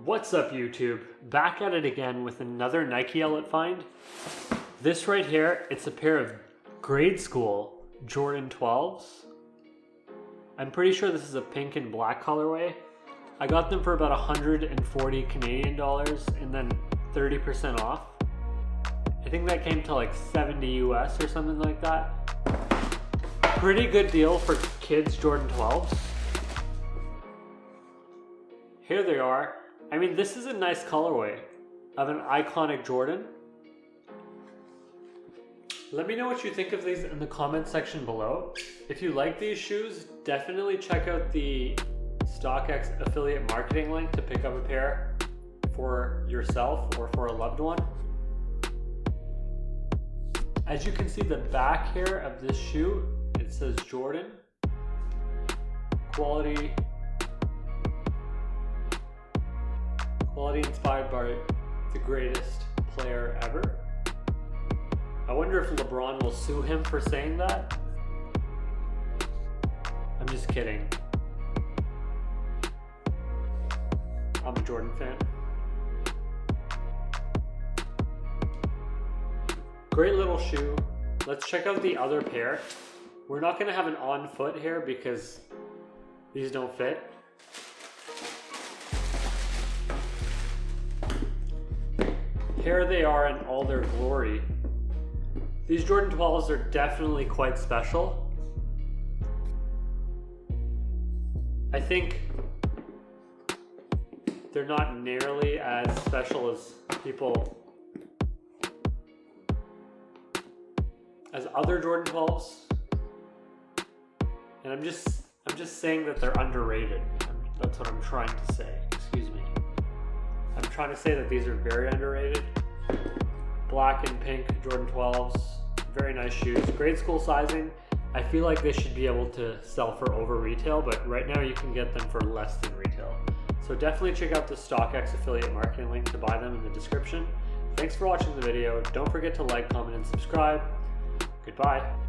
What's up YouTube? Back at it again with another Nike outlet find. This right here, it's a pair of grade school Jordan 12s. I'm pretty sure this is a pink and black colorway. I got them for about 140 Canadian dollars and then 30% off. I think that came to like 70 US or something like that. Pretty good deal for kids Jordan 12s. Here they are. I mean, this is a nice colorway of an iconic Jordan. Let me know what you think of these in the comment section below. If you like these shoes, definitely check out the StockX affiliate marketing link to pick up a pair for yourself or for a loved one. As you can see, the back here of this shoe, it says Jordan. Quality inspired by the greatest player ever. I wonder if LeBron will sue him for saying that. I'm just kidding. I'm a Jordan fan. Great little shoe. Let's check out the other pair. We're not going to have an on foot here because these don't fit. Here they are in all their glory. These Jordan 12s are definitely quite special. I think they're not nearly as special as other Jordan 12s. And I'm just saying that they're underrated. That's what I'm trying to say. Excuse me. I'm trying to say that these are very underrated. Black and pink Jordan 12s, very nice shoes. Grade school sizing. I feel like they should be able to sell for over retail, but right now you can get them for less than retail. So definitely check out the StockX affiliate marketing link to buy them in the description. Thanks for watching the video. Don't forget to like, comment, and subscribe. Goodbye.